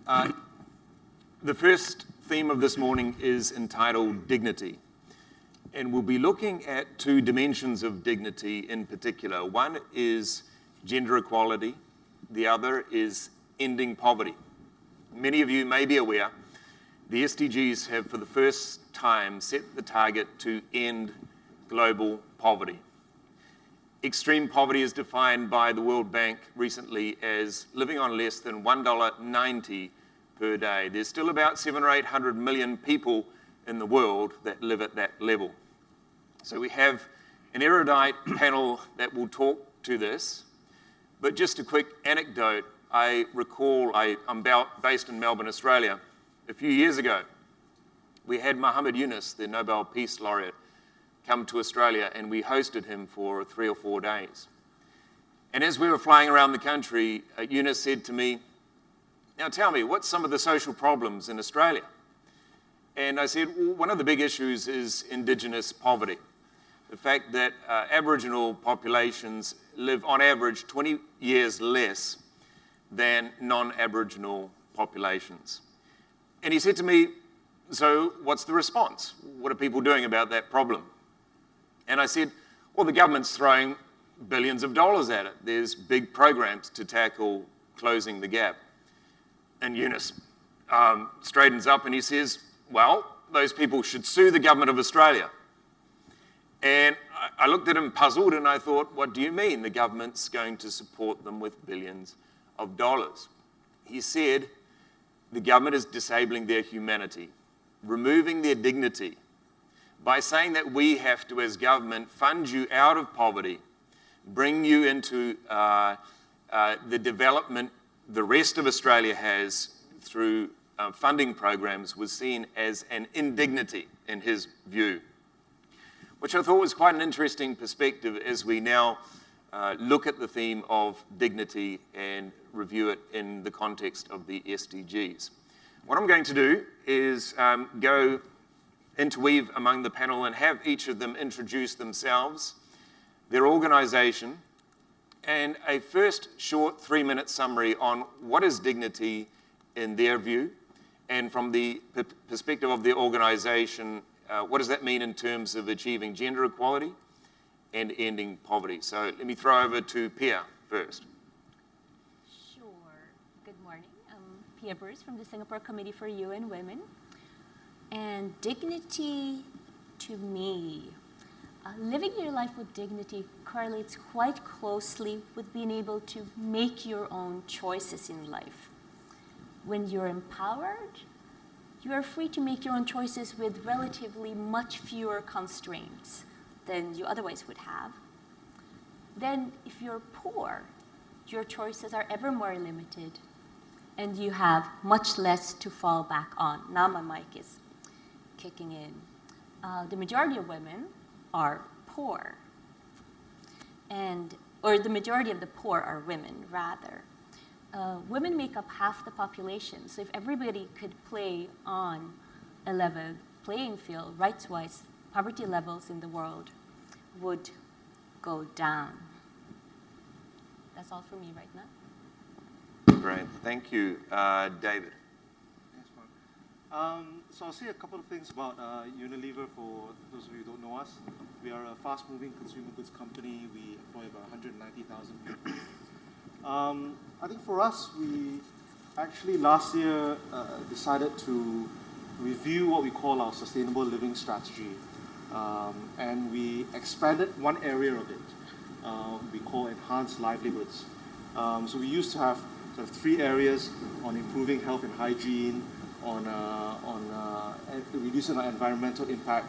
The first theme of this morning is entitled Dignity. And we'll be looking at two dimensions of dignity in particular. One is gender equality. The other is ending poverty. Many of you may be aware, the SDGs have for the first time set the target to end global poverty. Extreme poverty is defined by the World Bank recently as living on less than $1.90 per day. There's still about 700 or 800 million people in the world that live at that level. So we have an erudite panel that will talk to this. But just a quick anecdote, I recall I'm based in Melbourne, Australia. A few years ago, we had Muhammad Yunus, the Nobel Peace Laureate, come to Australia, and we hosted him for 3 or 4 days. And as we were flying around the country, Yunus said to me, "Now tell me, what's some of the social problems in Australia?" And I said, well, one of the big issues is Indigenous poverty. The fact that Aboriginal populations live on average 20 years less than non-Aboriginal populations. And he said to me, so what's the response? What are people doing about that problem? And I said, well, the government's throwing billions of dollars at it. There's big programs to tackle closing the gap. And Yunus straightens up and he says, well, those people should sue the government of Australia. And I looked at him puzzled and I thought, what do you mean the government's going to support them with billions of dollars? He said, the government is disabling their humanity, removing their dignity, by saying that we have to, as government, fund you out of poverty, bring you into the development the rest of Australia has through funding programs, was seen as an indignity in his view, which I thought was quite an interesting perspective as we now look at the theme of dignity and review it in the context of the SDGs. What I'm going to do is go interweave among the panel and have each of them introduce themselves, their organisation, and a first short 3-minute summary on what is dignity in their view, and from the perspective of their organisation, what does that mean in terms of achieving gender equality and ending poverty? So let me throw over to Pia first. Sure. Good morning. I'm Pia Bruce from the Singapore Committee for UN Women. And dignity, to me, living your life with dignity correlates quite closely with being able to make your own choices in life. When you're empowered, you are free to make your own choices with relatively much fewer constraints than you otherwise would have. Then, if you're poor, your choices are ever more limited, and you have much less to fall back on. Now my mic is kicking in. The majority of women are poor, or the majority of the poor are women, rather. Women make up half the population, so if everybody could play on a level playing field, rights-wise, poverty levels in the world would go down. That's all for me right now. Great, thank you. David. Yes, Mark. So I'll say a couple of things about Unilever for those of you who don't know us. We are a fast-moving consumer goods company. We employ about 190,000 people. I think for us, we actually last year decided to review what we call our sustainable living strategy. And we expanded one area of it we call enhanced livelihoods. So we used to have sort of 3 areas on improving health and hygiene, on reducing our environmental impact,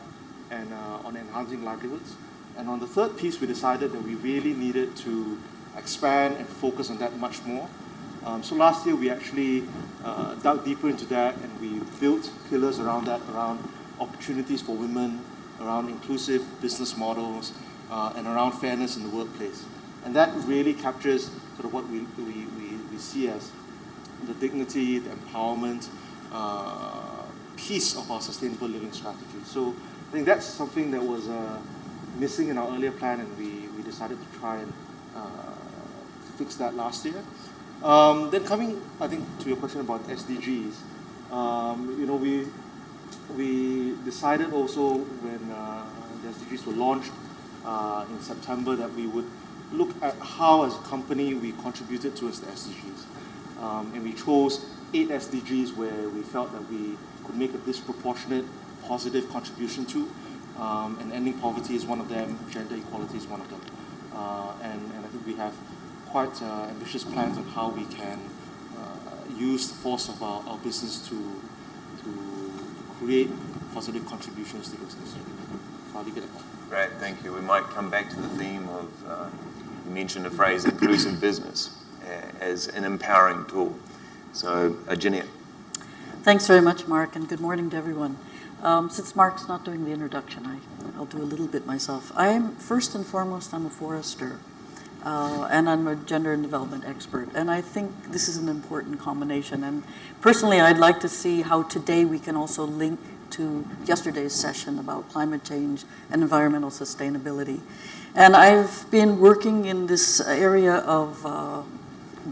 and on enhancing livelihoods. And on the third piece, we decided that we really needed to expand and focus on that much more. So last year, we actually dug deeper into that, and we built pillars around that, around opportunities for women, around inclusive business models, and around fairness in the workplace. And that really captures sort of what we see as the dignity, the empowerment piece of our sustainable living strategy. So I think that's something that was missing in our earlier plan, and we decided to try and fix that last year. Then coming, I think, to your question about SDGs, you know, we decided also when the SDGs were launched in September that we would look at how, as a company, we contributed towards the SDGs. And we chose 8 SDGs where we felt that we could make a disproportionate positive contribution to. And ending poverty is one of them, gender equality is one of them. And I think we have quite ambitious plans on how we can use the force of our business to create positive contributions to business. So I'll leave it at that. Great, thank you. We might come back to the theme of, you mentioned the phrase inclusive business as an empowering tool. So, Jeannette. Thanks very much, Mark, and good morning to everyone. Since Mark's not doing the introduction, I'll do a little bit myself. First and foremost, I'm a forester, and I'm a gender and development expert, and I think this is an important combination. And personally, I'd like to see how today we can also link to yesterday's session about climate change and environmental sustainability. And I've been working in this area of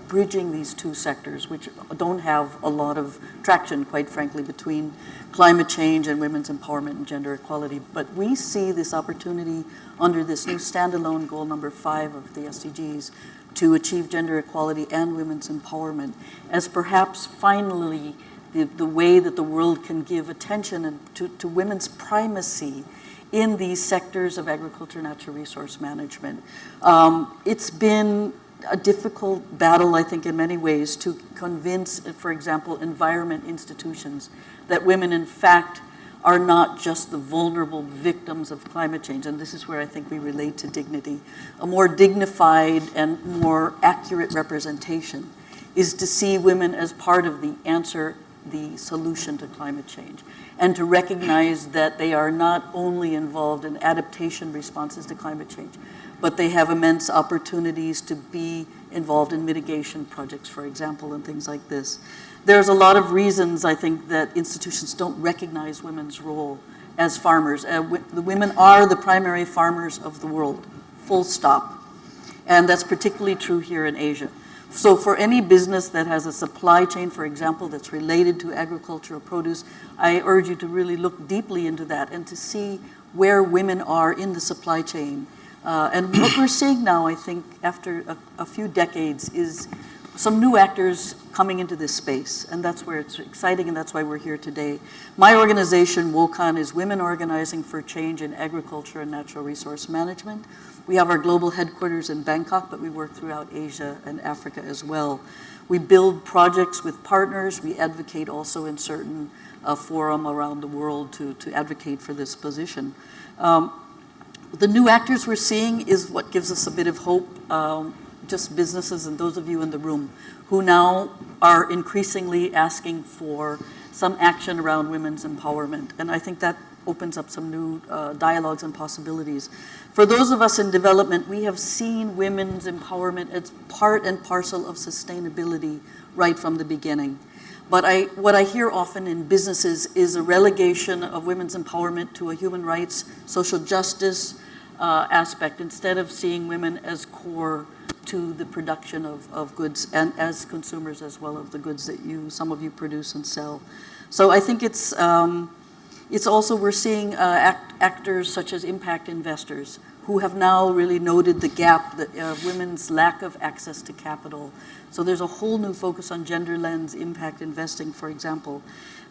bridging these two sectors, which don't have a lot of traction, quite frankly, between climate change and women's empowerment and gender equality. But we see this opportunity under this new standalone goal number 5 of the SDGs to achieve gender equality and women's empowerment as perhaps finally the way that the world can give attention to women's primacy in these sectors of agriculture, natural resource management. It's been a difficult battle, I think, in many ways to convince, for example, environment institutions that women, in fact, are not just the vulnerable victims of climate change. And this is where I think we relate to dignity. A more dignified and more accurate representation is to see women as part of the answer, the solution to climate change, and to recognize that they are not only involved in adaptation responses to climate change, but they have immense opportunities to be involved in mitigation projects, for example, and things like this. There's a lot of reasons, I think, that institutions don't recognize women's role as farmers. The women are the primary farmers of the world, full stop. And that's particularly true here in Asia. So for any business that has a supply chain, for example, that's related to agricultural produce, I urge you to really look deeply into that and to see where women are in the supply chain. And what we're seeing now, I think, after a few decades, is some new actors coming into this space. And that's where it's exciting, and that's why we're here today. My organization, WOCAN, is Women Organizing for Change in Agriculture and Natural Resource Management. We have our global headquarters in Bangkok, but we work throughout Asia and Africa as well. We build projects with partners. We advocate also in certain forum around the world to advocate for this position. The new actors we're seeing is what gives us a bit of hope, just businesses and those of you in the room who now are increasingly asking for some action around women's empowerment. And I think that opens up some new dialogues and possibilities. For those of us in development, we have seen women's empowerment as part and parcel of sustainability right from the beginning. But what I hear often in businesses is a relegation of women's empowerment to a human rights, social justice aspect, instead of seeing women as core to the production of goods and as consumers as well of the goods that some of you produce and sell. So I think it's also, we're seeing actors such as impact investors who have now really noted the gap, that women's lack of access to capital. So there's a whole new focus on gender lens impact investing, for example.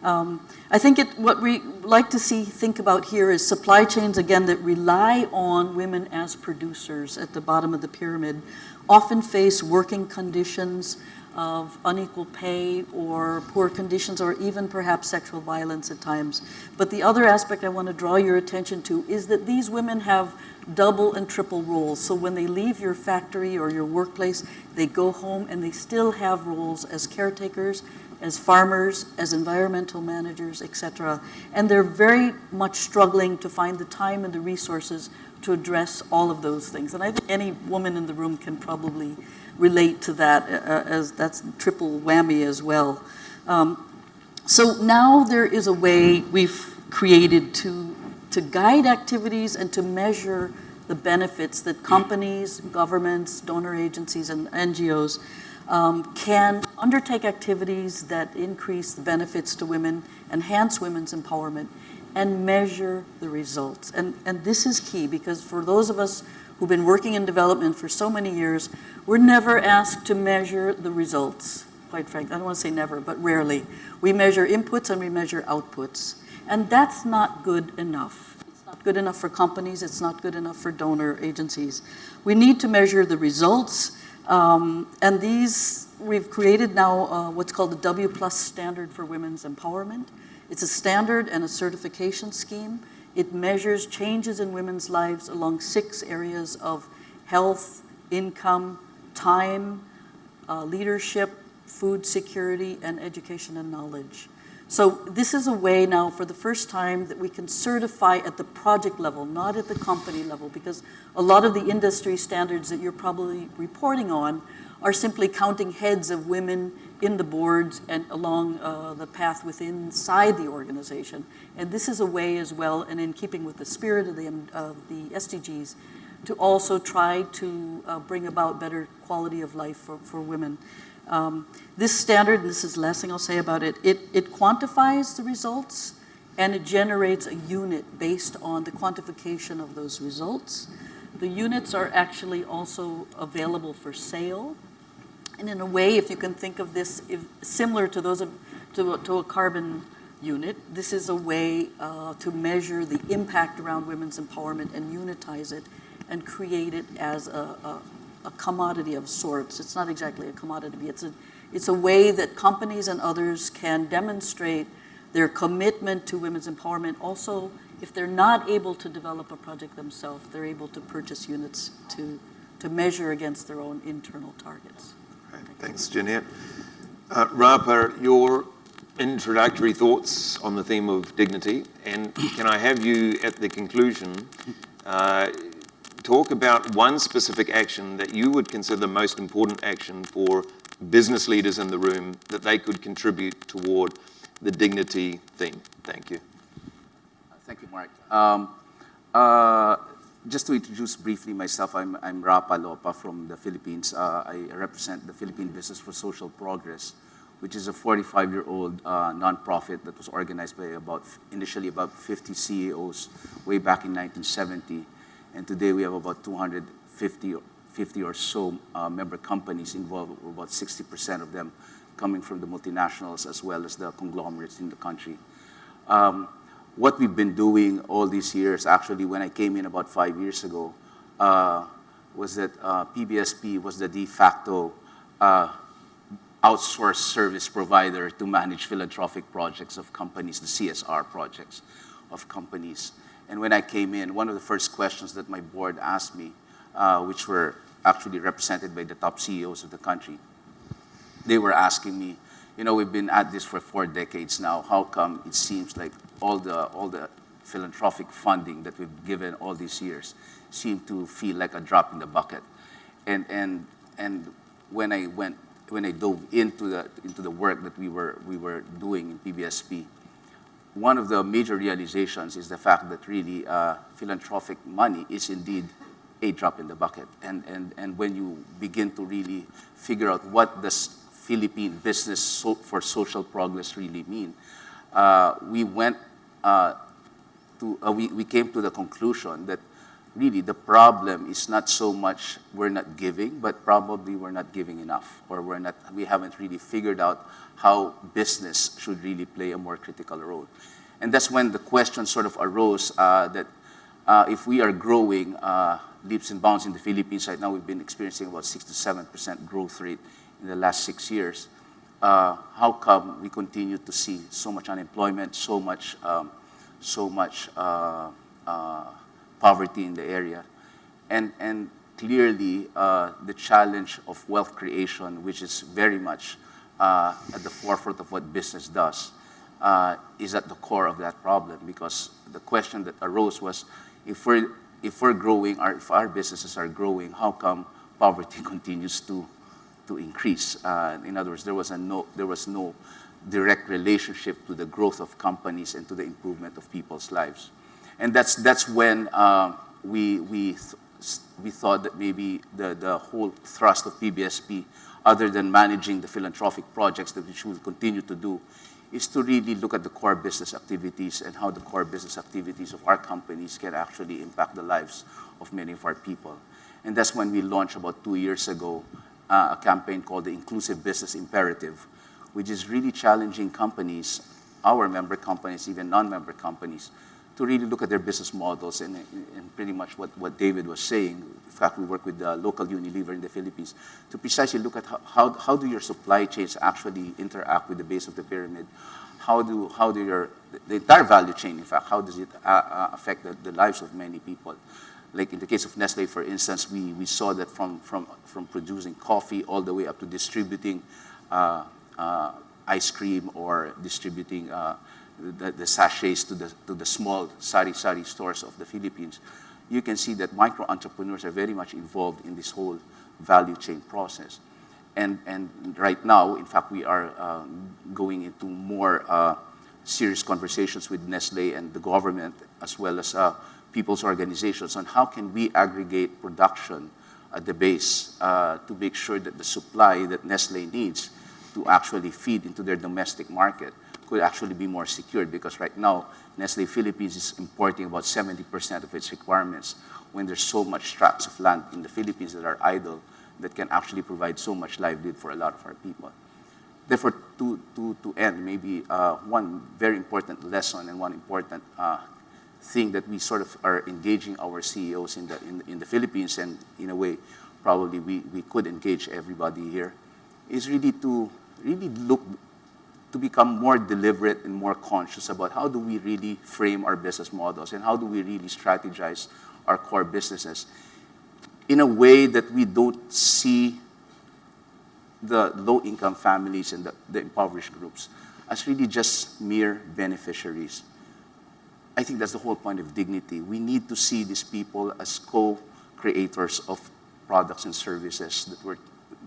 I think what we like to think about here is supply chains, again, that rely on women as producers at the bottom of the pyramid, often face working conditions of unequal pay or poor conditions, or even perhaps sexual violence at times. But the other aspect I want to draw your attention to is that these women have double and triple roles. So when they leave your factory or your workplace, they go home and they still have roles as caretakers, as farmers, as environmental managers, etc. And they're very much struggling to find the time and the resources to address all of those things. And I think any woman in the room can probably relate to that, as that's triple whammy as well. So now there is a way we've created to guide activities and to measure the benefits that companies, governments, donor agencies, and NGOs can undertake activities that increase the benefits to women, enhance women's empowerment, and measure the results. And this is key, because for those of us who've been working in development for so many years, we're never asked to measure the results, quite frankly. I don't want to say never, but rarely. We measure inputs and we measure outputs. And that's not good enough. It's not good enough for companies. It's not good enough for donor agencies. We need to measure the results. And these, we've created now what's called the W+ standard for women's empowerment. It's a standard and a certification scheme. It measures changes in women's lives along 6 areas of health, income, time, leadership, food security, and education and knowledge. So this is a way now, for the first time, that we can certify at the project level, not at the company level, because a lot of the industry standards that you're probably reporting on are simply counting heads of women in the boards and along the path inside the organization. And this is a way as well, and in keeping with the spirit of the SDGs, to also try to bring about better quality of life for women. This standard, and this is the last thing I'll say about it, it quantifies the results, and it generates a unit based on the quantification of those results. The units are actually also available for sale. And in a way, if you can think of this similar to those to a carbon unit, this is a way to measure the impact around women's empowerment and unitize it and create it as a commodity of sorts. It's not exactly a commodity. It's a way that companies and others can demonstrate their commitment to women's empowerment. Also, if they're not able to develop a project themselves, they're able to purchase units to measure against their own internal targets. Right. Thanks, Jeannette. Rapa, your introductory thoughts on the theme of dignity, and can I have you at the conclusion talk about one specific action that you would consider the most important action for business leaders in the room that they could contribute toward the dignity theme. Thank you. Thank you, Mark. Just to introduce briefly myself, I'm Rafael Lopa from the Philippines. I represent the Philippine Business for Social Progress, which is a 45-year-old nonprofit that was organized by initially about 50 CEOs way back in 1970. And today we have about 250 or so member companies involved, about 60% of them coming from the multinationals as well as the conglomerates in the country. What we've been doing all these years, actually when I came in about 5 years ago, was that PBSP was the de facto outsourced service provider to manage philanthropic projects of companies, the CSR projects of companies. And when I came in, one of the first questions that my board asked me, which were actually represented by the top CEOs of the country, they were asking me, you know, we've been at this for 4 decades now. How come it seems like all the philanthropic funding that we've given all these years seem to feel like a drop in the bucket? And when I dove into the work that we were doing in PBSP, one of the major realizations is the fact that really philanthropic money is indeed a drop in the bucket. And when you begin to really figure out what does Philippine business for social progress really mean, we came to the conclusion that really the problem is not so much we're not giving, but probably we're not giving enough, or we haven't really figured out how business should really play a more critical role. And that's when the question sort of arose that if we are growing leaps and bounds in the Philippines right now, we've been experiencing about 6 to 7% growth rate in the last 6 years. How come we continue to see so much unemployment, so much poverty in the area? And clearly, the challenge of wealth creation, which is very much at the forefront of what business does, is at the core of that problem. Because the question that arose was, if we're growing, if our businesses are growing, how come poverty continues to increase? In other words, there was no direct relationship to the growth of companies and to the improvement of people's lives. And that's when we thought that maybe the whole thrust of PBSP other than managing the philanthropic projects that which we'll continue to do, is to really look at the core business activities and how the core business activities of our companies can actually impact the lives of many of our people. And that's when we launched about 2 years ago a campaign called the Inclusive Business Imperative, which is really challenging companies, our member companies, even non-member companies, to really look at their business models and pretty much what David was saying. In fact, we work with the local Unilever in the Philippines to precisely look at how do your supply chains actually interact with the base of the pyramid? How do the entire value chain, in fact, how does it affect the lives of many people? Like in the case of Nestle, for instance, we saw that from producing coffee all the way up to distributing ice cream or distributing the sachets to the small sari-sari stores of the Philippines, you can see that micro-entrepreneurs are very much involved in this whole value chain process. And right now, in fact, we are going into more serious conversations with Nestle and the government, as well as people's organizations, on how can we aggregate production at the base to make sure that the supply that Nestle needs to actually feed into their domestic market could actually be more secured, because right now, Nestle Philippines is importing about 70% of its requirements when there's so much tracts of land in the Philippines that are idle that can actually provide so much livelihood for a lot of our people. Therefore, to end, maybe one very important lesson and one important thing that we sort of are engaging our CEOs in the Philippines, and in a way, probably we could engage everybody here, is really to look to become more deliberate and more conscious about how do we really frame our business models and how do we really strategize our core businesses in a way that we don't see the low-income families and the impoverished groups as really just mere beneficiaries. I think that's the whole point of dignity. We need to see these people as co-creators of products and services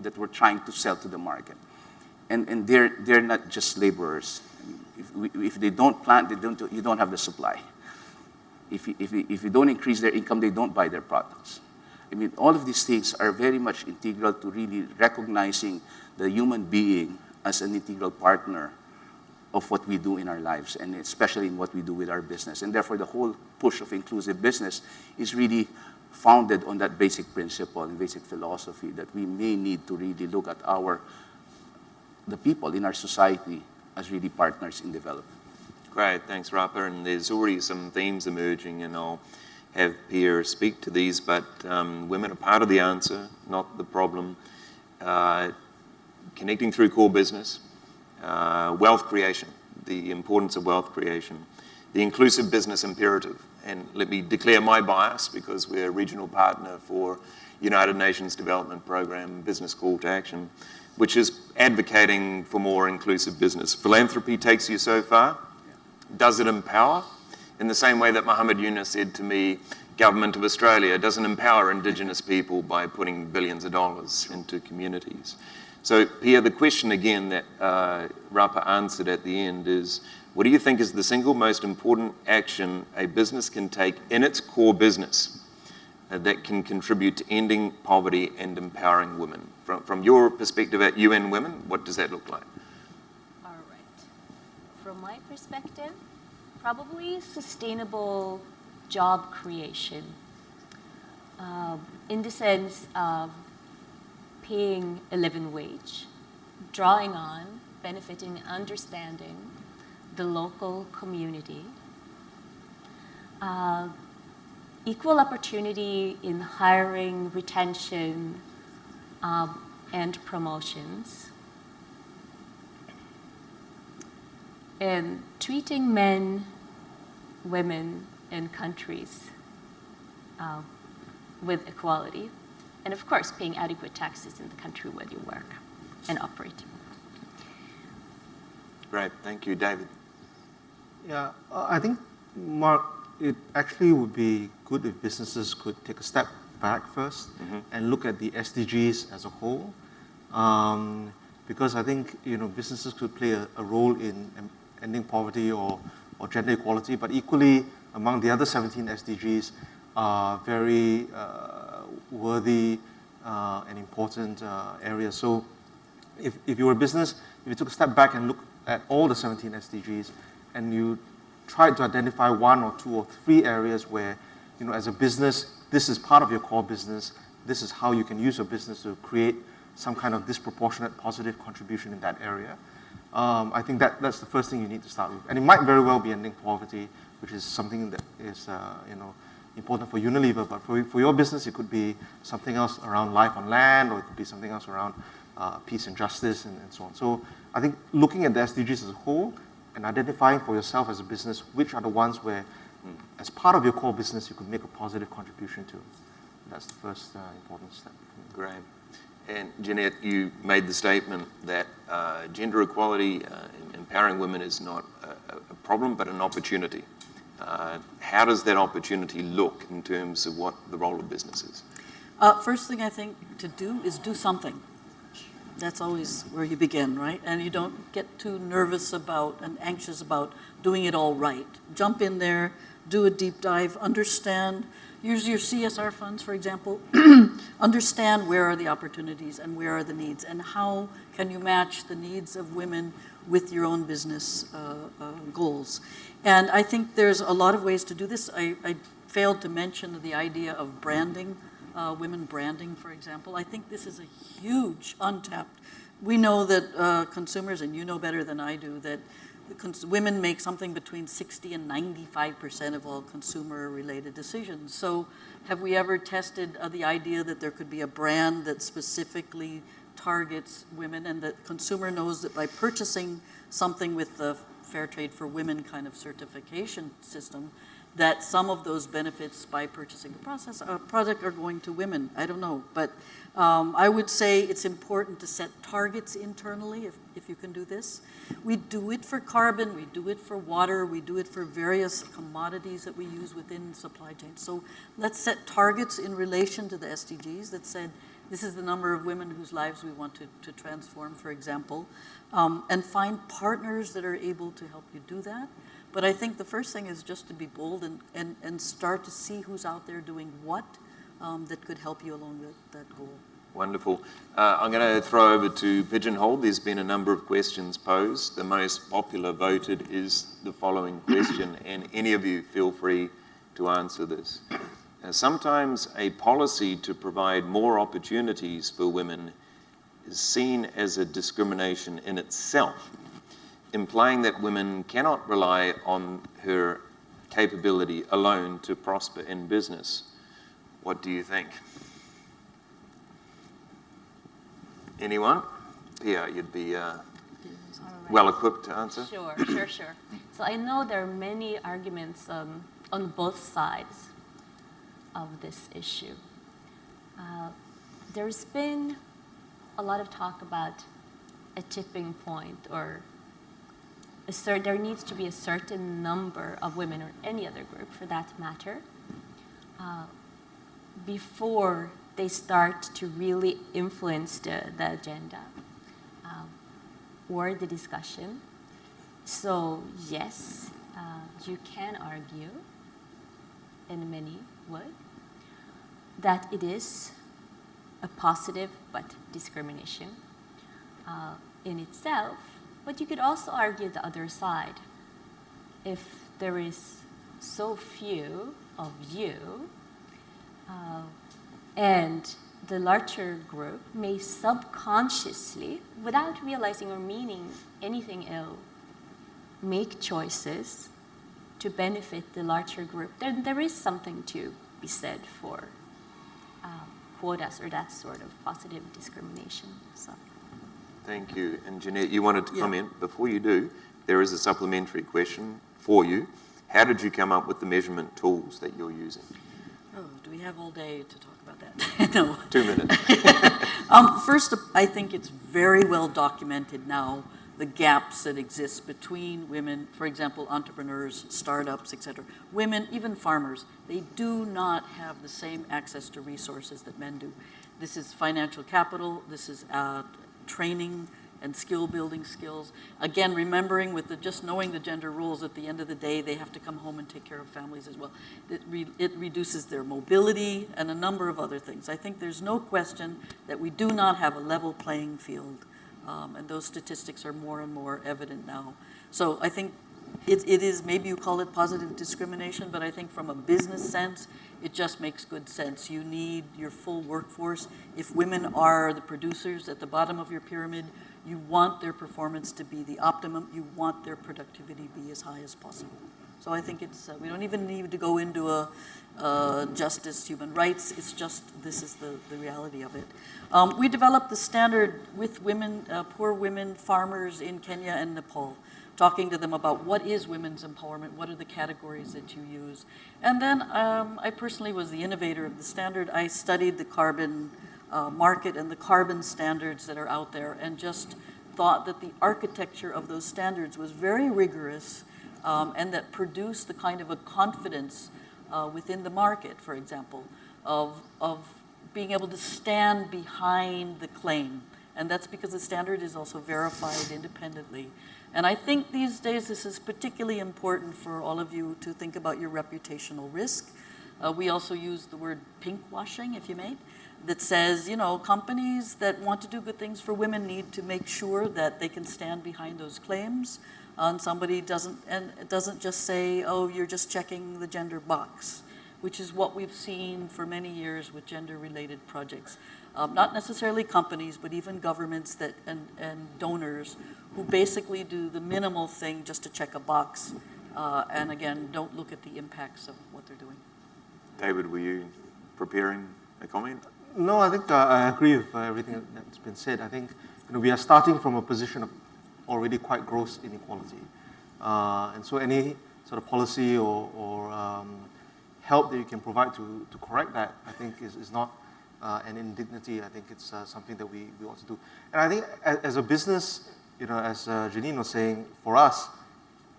that we're trying to sell to the market. And they're not just laborers. If they don't plant, you don't have the supply. If you don't increase their income, they don't buy their products. I mean, all of these things are very much integral to really recognizing the human being as an integral partner of what we do in our lives, and especially in what we do with our business. And therefore, the whole push of inclusive business is really founded on that basic principle and basic philosophy that we may need to really look at the people in our society as really partners in development. Great, thanks, Rafa. And there's already some themes emerging, and I'll have Pierre speak to these, but women are part of the answer, not the problem. Connecting through core business, wealth creation, the importance of wealth creation, the inclusive business imperative. And let me declare my bias, because we're a regional partner for United Nations Development Program Business Call to Action, which is advocating for more inclusive business. Philanthropy takes you so far. Does it empower? In the same way that Muhammad Yunus said to me, Government of Australia doesn't empower Indigenous people by putting billions of dollars into communities. So, Pierre, the question again that Rafa answered at the end is, what do you think is the single most important action a business can take in its core business that can contribute to ending poverty and empowering women? From your perspective at UN Women, what does that look like? All right. From my perspective, probably sustainable job creation, in the sense of paying a living wage, drawing on, benefiting, understanding the local community, equal opportunity in hiring, retention, and promotions, and treating men, women, and countries with equality, and of course paying adequate taxes in the country where you work and operate. Great, thank you. David? Yeah, I think, Mark, it actually would be good if businesses could take a step back first and look at the SDGs as a whole, because I think businesses could play a role in ending poverty or gender equality, but equally among the other 17 SDGs are very worthy and important areas. So if you were a business, if you took a step back and looked at all the 17 SDGs, and you tried to identify 1 or 2 or 3 areas where, as a business, this is part of your core business, this is how you can use your business to create some kind of disproportionate positive contribution in that area. I think that's the first thing you need to start with. And it might very well be ending poverty, which is something that is, important for Unilever, but for your business, it could be something else around life on land, or it could be something else around peace and justice, and so on. So I think looking at the SDGs as a whole and identifying for yourself as a business which are the ones where, as part of your core business, you could make a positive contribution to. That's the first important step. Great. And Jeannette, you made the statement that gender equality, empowering women is not a problem, but an opportunity. How does that opportunity look in terms of what the role of business is? First thing I think to do is do something. That's always where you begin, right? And you don't get too nervous about and anxious about doing it all right. Jump in there, do a deep dive, understand, use your CSR funds, for example, understand where are the opportunities and where are the needs, and how can you match the needs of women with your own business goals. And I think there's a lot of ways to do this. I failed to mention the idea of branding, women branding, for example. I think this is a huge untapped. We know that consumers, and you know better than I do, that women make something between 60 and 95% of all consumer-related decisions. So have we ever tested the idea that there could be a brand that specifically targets women, and that consumer knows that by purchasing something with the Fair Trade for Women kind of certification system, that some of those benefits by purchasing a product are going to women? I don't know, but I would say it's important to set targets internally if you can do this. We do it for carbon, we do it for water, we do it for various commodities that we use within supply chains. So let's set targets in relation to the SDGs that said, this is the number of women whose lives we want to transform, for example, and find partners that are able to help you do that. But I think the first thing is just to be bold and start to see who's out there doing what that could help you along that goal. Wonderful. I'm going to throw over to Pigeonhole. There's been a number of questions posed. The most popular voted is the following question, and any of you feel free to answer this. Sometimes a policy to provide more opportunities for women is seen as a discrimination in itself, implying that women cannot rely on her capability alone to prosper in business. What do you think? Anyone? Pia, you'd be well equipped to answer. Sure. So I know there are many arguments on both sides of this issue. There's been a lot of talk about a tipping point, or there needs to be a certain number of women, or any other group for that matter, before they start to really influence the agenda or the discussion. So yes, you can argue, and many would, that it is a positive but discrimination in itself. But you could also argue the other side. If there is so few of you, and the larger group may subconsciously, without realizing or meaning anything ill, make choices to benefit the larger group, then there is something to be said for quotas or that sort of positive discrimination. So. Thank you. And Jeannette, you wanted to comment. Before you do, there is a supplementary question for you. How did you come up with the measurement tools that you're using? Oh, do we have all day to talk about that? No. 2 minutes. First, I think it's very well documented now, the gaps that exist between women, for example, entrepreneurs, startups, etc. Women, even farmers, they do not have the same access to resources that men do. This is financial capital, this is training and skill building skills. Again, remembering with just knowing the gender roles, at the end of the day, they have to come home and take care of families as well. It reduces their mobility and a number of other things. I think there's no question that we do not have a level playing field And those statistics are more and more evident now. So I think it is, maybe you call it positive discrimination, but I think from a business sense, it just makes good sense. You need your full workforce. If women are the producers at the bottom of your pyramid, you want their performance to be the optimum. You want their productivity to be as high as possible. So I think it's, we don't even need to go into a justice, human rights. It's just, this is the reality of it. We developed the standard with women, poor women farmers in Kenya and Nepal, talking to them about what is women's empowerment, what are the categories that you use. And then I personally was the innovator of the standard. I studied the carbon market and the carbon standards that are out there, and just thought that the architecture of those standards was very rigorous, and that produced the kind of a confidence within the market, for example, of being able to stand behind the claim. And that's because the standard is also verified independently. And I think these days this is particularly important for all of you to think about your reputational risk. We also use the word pinkwashing, if you may, that says, you know, companies that want to do good things for women need to make sure that they can stand behind those claims. And somebody doesn't just say, oh, you're just checking the gender box, which is what we've seen for many years with gender-related projects. Not necessarily companies, but even governments that and donors who basically do the minimal thing just to check a box, and again, don't look at the impacts of what they're doing. David, were you preparing a comment? No, I think I agree with everything that's been said. I think we are starting from a position of already quite gross inequality. And so any sort of policy or help that you can provide to correct that, I think is not an indignity. I think it's something that we ought to do. And I think as a business, as Jeannette was saying, for us,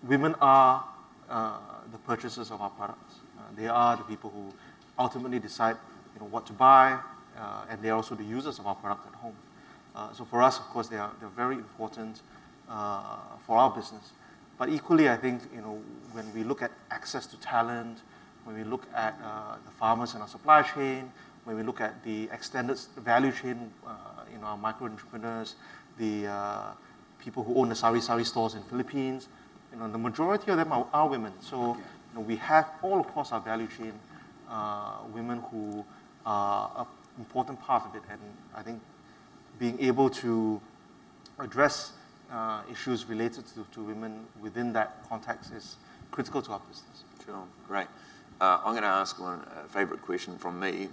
women are the purchasers of our products. They are the people who ultimately decide what to buy, and they are also the users of our products at home. So for us, of course, they're very important for our business. But equally, I think when we look at access to talent, when we look at the farmers in our supply chain, when we look at the extended value chain, our micro entrepreneurs, the people who own the sari-sari stores in Philippines, the majority of them are women. So we have all across our value chain women who are an important part of it. And I think being able to address issues related to women within that context is critical to our business. Sure, great. I'm going to ask one favorite question from me.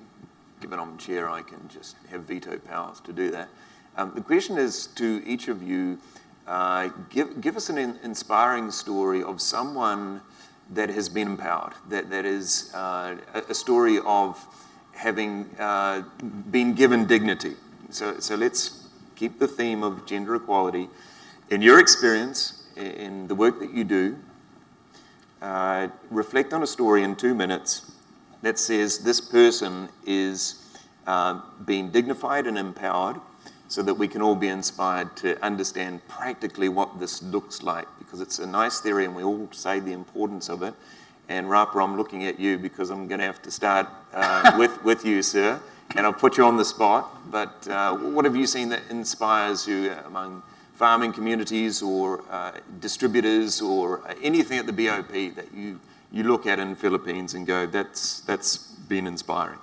Given I'm chair, I can just have veto powers to do that. The question is to each of you, give us an inspiring story of someone that has been empowered, that is a story of having been given dignity. So let's keep the theme of gender equality. In your experience, in the work that you do, reflect on a story in 2 minutes that says this person is being dignified and empowered, so that we can all be inspired to understand practically what this looks like, because it's a nice theory and we all say the importance of it. And Rafa, I'm looking at you because I'm going to have to start with you, sir, and I'll put you on the spot. But what have you seen that inspires you among farming communities or distributors or anything at the BOP that you look at in the Philippines and go, that's been inspiring?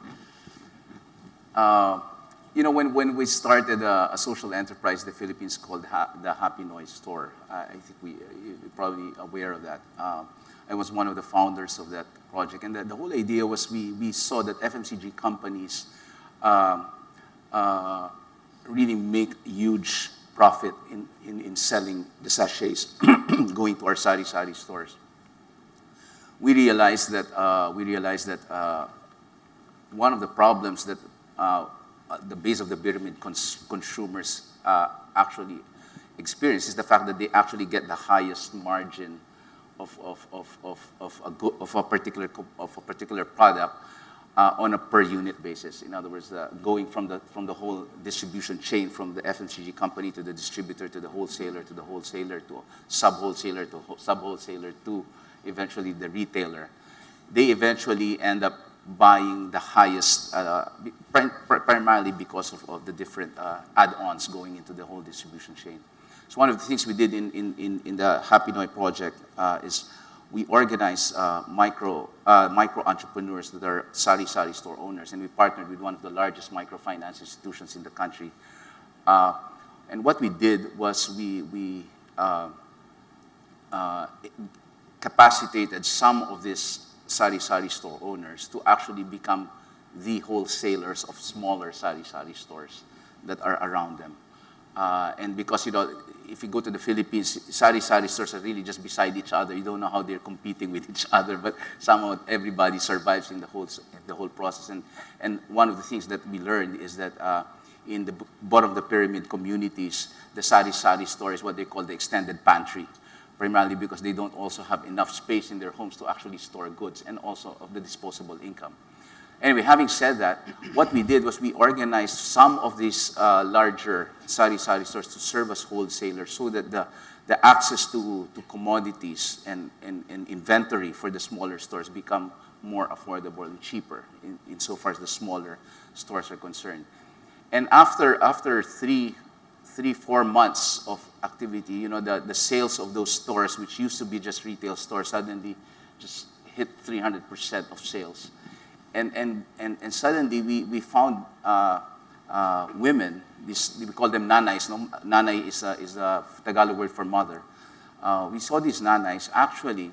When we started a social enterprise in the Philippines called the Happy Noise Store, I think you're probably aware of that. I was one of the founders of that project, and the whole idea was we saw that FMCG companies really make huge profit in selling the sachets going to our sari-sari stores. We realized that one of the problems that the base of the pyramid consumers actually experience is the fact that they actually get the highest margin of a particular product on a per unit basis. In other words, going from the whole distribution chain, from the FMCG company to the distributor to the wholesaler to sub-wholesaler to sub-wholesaler to eventually the retailer, they eventually end up buying the highest, primarily because of the different add-ons going into the whole distribution chain. So one of the things we did in the Happy Noi project is we organized micro entrepreneurs that are sari-sari store owners, and we partnered with one of the largest microfinance institutions in the country. And what we did was we capacitated some of these sari-sari store owners to actually become the wholesalers of smaller sari-sari stores that are around them. And because, if you go to the Philippines, sari-sari stores are really just beside each other. You don't know how they're competing with each other, but somehow everybody survives in the whole process. And one of the things that we learned is that in the bottom of the pyramid communities, the sari-sari store is what they call the extended pantry, primarily because they don't also have enough space in their homes to actually store goods and also of the disposable income. Anyway, having said that, what we did was we organized some of these larger sari-sari stores to serve as wholesalers so that the access to commodities and inventory for the smaller stores become more affordable and cheaper insofar as the smaller stores are concerned. And after 4 months of activity, the sales of those stores, which used to be just retail stores, suddenly just hit 300% of sales. And suddenly we found women, we call them nanays. No? Nanay is a Tagalog word for mother. We saw these nanays actually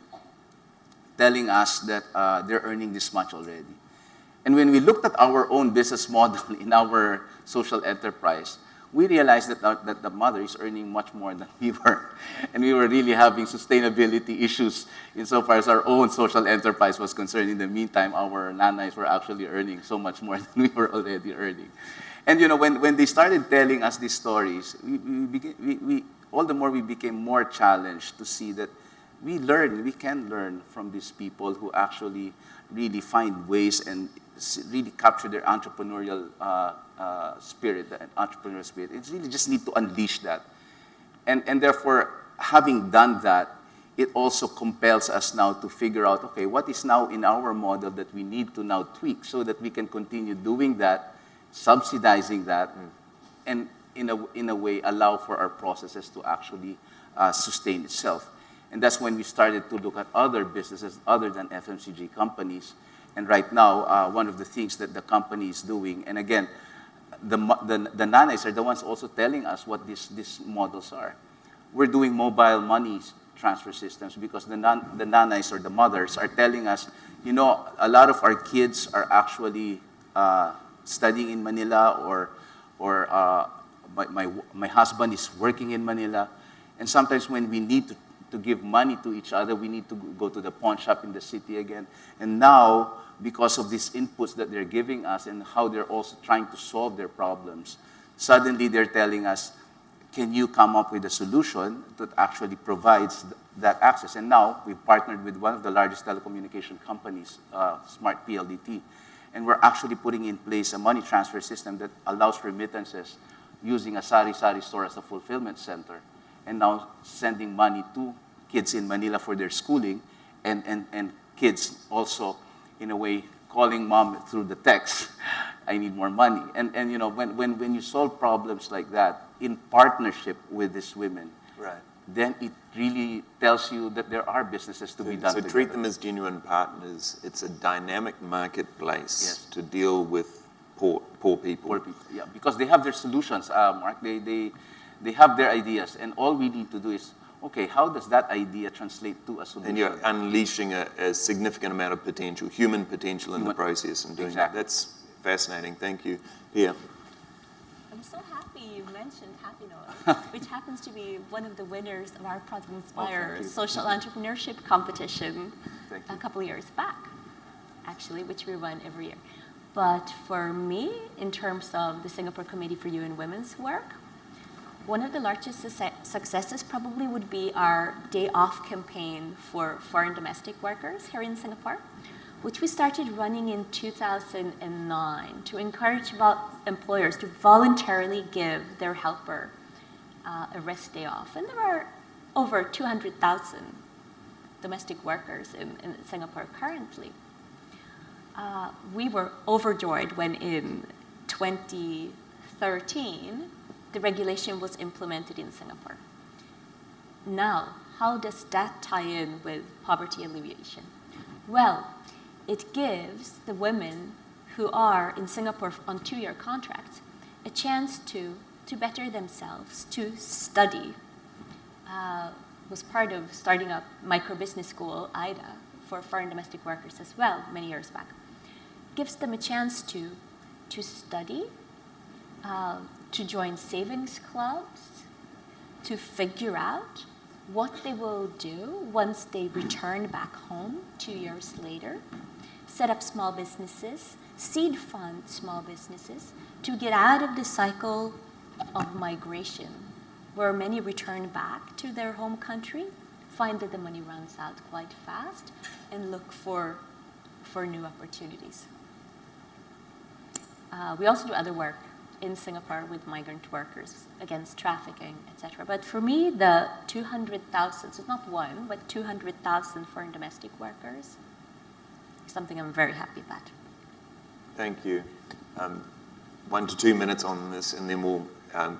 telling us that they're earning this much already. And when we looked at our own business model in our social enterprise, we realized that the mother is earning much more than we were. And we were really having sustainability issues insofar as our own social enterprise was concerned. In the meantime, our nanays were actually earning so much more than we were already earning. And when they started telling us these stories, we all the more we became more challenged to see that we can learn from these people who actually really find ways and really capture their entrepreneurial spirit, the entrepreneurial spirit. It's really just need to unleash that. And therefore, having done that, it also compels us now to figure out, okay, what is now in our model that we need to now tweak so that we can continue doing that, subsidizing that, and in a way allow for our processes to actually sustain itself. And that's when we started to look at other businesses other than FMCG companies. And right now, one of the things that the company is doing, and again, the nanays are the ones also telling us what these models are. We're doing mobile money transfer systems because the nanays or the mothers are telling us, a lot of our kids are actually studying in Manila or my husband is working in Manila. And sometimes when we need to give money to each other, we need to go to the pawn shop in the city again. And now, because of these inputs that they're giving us and how they're also trying to solve their problems, suddenly they're telling us, can you come up with a solution that actually provides that access? And now we've partnered with one of the largest telecommunication companies, Smart PLDT, and we're actually putting in place a money transfer system that allows remittances using a sari-sari store as a fulfillment center, and now sending money to kids in Manila for their schooling, and kids also, in a way, calling mom through the text, I need more money. And when you solve problems like that in partnership with these women, Right. then it really tells you that there are businesses to be done So together. treat them as genuine partners. It's a dynamic marketplace Yes. to deal with poor people. Poor people, yeah, because they have their solutions, Mark. They have their ideas, and all we need to do is, okay, how does that idea translate to a solution? And you're unleashing a significant amount of potential, human potential in the process and doing Exactly. that. That's fascinating. Thank you. Pia. I'm so happy you mentioned Happy Noi, which happens to be one of the winners of our Project Inspire thank you. social entrepreneurship competition Thank a you. couple of years back, actually, which we run every year. But for me, in terms of the Singapore Committee for UN Women's work, one of the largest successes probably would be our Day Off campaign for foreign domestic workers here in Singapore, which we started running in 2009 to encourage employers to voluntarily give their helper a rest day off. And there are over 200,000 domestic workers in Singapore currently. we were overjoyed when in 2013, the regulation was implemented in Singapore. Now, how does that tie in with poverty alleviation? Well, it gives the women who are in Singapore on 2-year contracts a chance to better themselves, to study. Was part of starting up micro-business school, IDA, for foreign domestic workers as well, many years back. Gives them a chance to study, to join savings clubs, to figure out what they will do once they return back home 2 years later, set up small businesses, seed fund small businesses, to get out of the cycle of migration, where many return back to their home country, find that the money runs out quite fast, and look for new opportunities. We also do other work in Singapore with migrant workers against trafficking, etc. But for me, the 200,000, so it's not one, but 200,000 foreign domestic workers is something I'm very happy about. Thank you. 1 to 2 minutes on this, and then we'll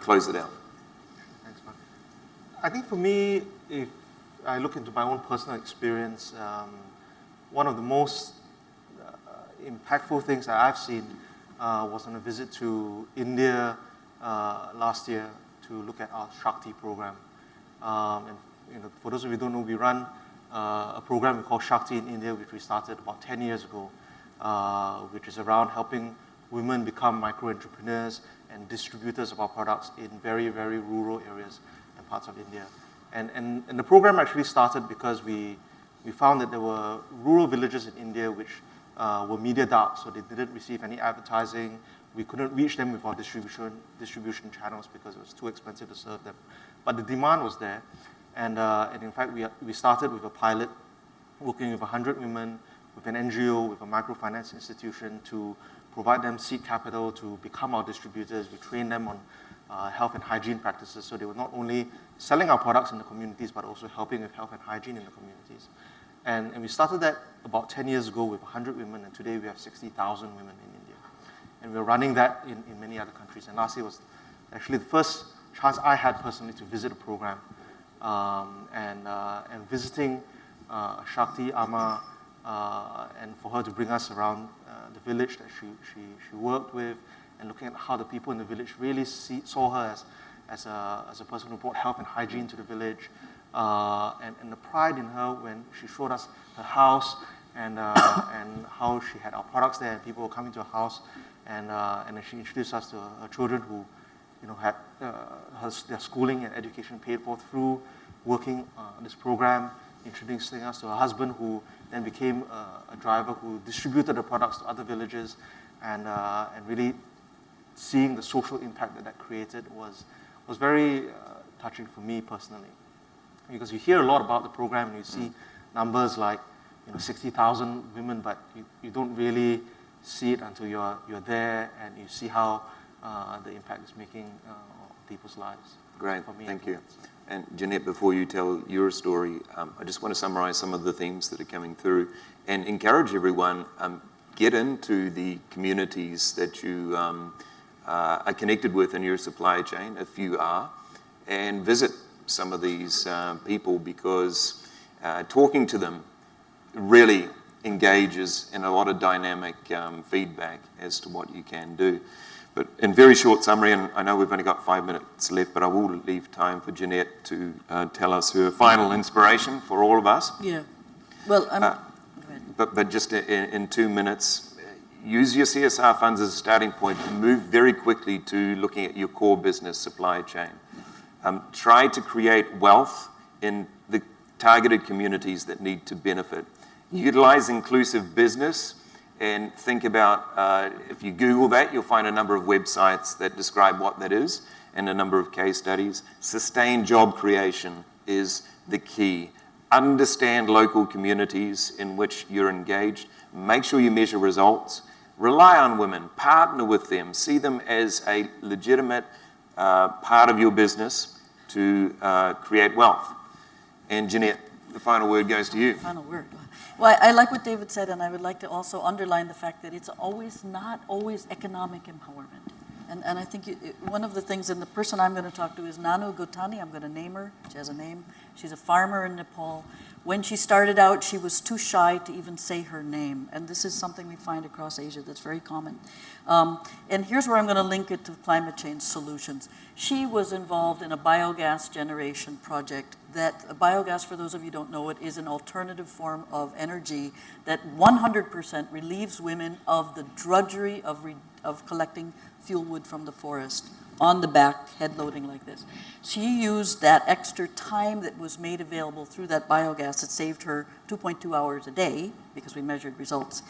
close it out. Thanks, Mark. I think for me, if I look into my own personal experience, one of the most impactful things that I've seen was on a visit to India last year to look at our Shakti program. And for those of you who don't know, we run a program called Shakti in India, which we started about 10 years ago, which is around helping women become micro-entrepreneurs and distributors of our products in very, very rural areas and parts of India. And the program actually started because we found that there were rural villages in India which were media dark, so they didn't receive any advertising. We couldn't reach them with our distribution channels because it was too expensive to serve them. But the demand was there. And in fact, we started with a pilot working with 100 women, with an NGO, with a microfinance institution to provide them seed capital to become our distributors. We trained them on health and hygiene practices, so they were not only selling our products in the communities, but also helping with health and hygiene in the communities. And we started that about 10 years ago with 100 women, and today we have 60,000 women in India. And we're running that in many other countries. And last year was actually the first chance I had personally to visit a program, and visiting Shakti Amma, and for her to bring us around the village that she worked with, and looking at how the people in the village really saw her as a person who brought health and hygiene to the village, and the pride in her when she showed us her house and how she had our products there, and people were coming to her house, and then she introduced us to her children who had their schooling and education paid for through working on this program, introducing us to her husband who then became a driver who distributed the products to other villages, and really seeing the social impact that created was very touching for me personally. Because you hear a lot about the program and you see numbers like 60,000 women, but you don't really see it until you're there and you see how the impact is making on people's lives. Great, thank you. And Jeannette, before you tell your story, I just want to summarize some of the themes that are coming through and encourage everyone, get into the communities that you are connected with in your supply chain, if you are, and visit some of these people, because talking to them really engages in a lot of dynamic feedback as to what you can do. But in very short summary, and I know we've only got 5 minutes left, but I will leave time for Jeannette to tell us her final inspiration for all of us. Yeah. Well, go ahead. But just in 2 minutes, use your CSR funds as a starting point and move very quickly to looking at your core business supply chain. Try to create wealth in the targeted communities that need to benefit. Utilize inclusive business. And think about, if you Google that, you'll find a number of websites that describe what that is and a number of case studies. Sustained job creation is the key. Understand local communities in which you're engaged. Make sure you measure results. Rely on women. Partner with them. See them as a legitimate part of your business to create wealth. And Jeannette, the final word goes to you. Final word. Well, I like what David said, and I would like to also underline the fact that it's not always economic empowerment. And I think one of the things, and the person I'm going to talk to is Nanu Gotani. I'm going to name her. She has a name. She's a farmer in Nepal. When she started out, she was too shy to even say her name. And this is something we find across Asia that's very common. And here's where I'm going to link it to climate change solutions. She was involved in a biogas generation project biogas, for those of you who don't know it, is an alternative form of energy that 100% relieves women of the drudgery of collecting fuel wood from the forest on the back, head loading like this. She used that extra time that was made available through that biogas. It saved her 2.2 hours a day because we measured results.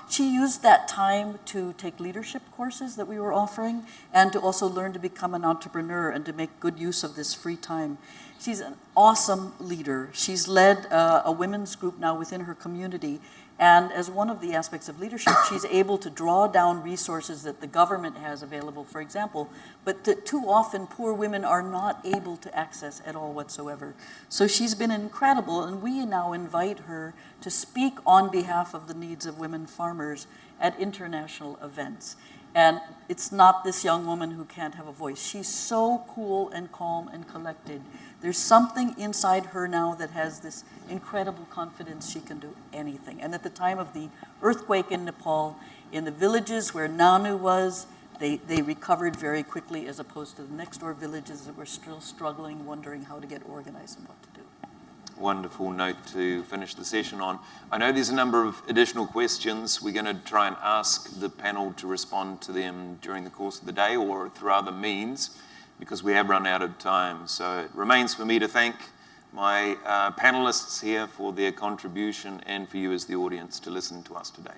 She used that time to take leadership courses that we were offering and to also learn to become an entrepreneur and to make good use of this free time. She's an awesome leader. She's led a women's group now within her community. And as one of the aspects of leadership, she's able to draw down resources that the government has available, for example, but that too often poor women are not able to access at all whatsoever. So she's been incredible, and we now invite her to speak on behalf of the needs of women farmers at international events. And it's not this young woman who can't have a voice. She's so cool and calm and collected. There's something inside her now that has this incredible confidence she can do anything. And at the time of the earthquake in Nepal, in the villages where Nanu was, they recovered very quickly, as opposed to the next door villages that were still struggling, wondering how to get organized and what to do. Wonderful note to finish the session on. I know there's a number of additional questions. We're going to try and ask the panel to respond to them during the course of the day or through other means, because we have run out of time. So it remains for me to thank my panelists here for their contribution and for you as the audience to listen to us today.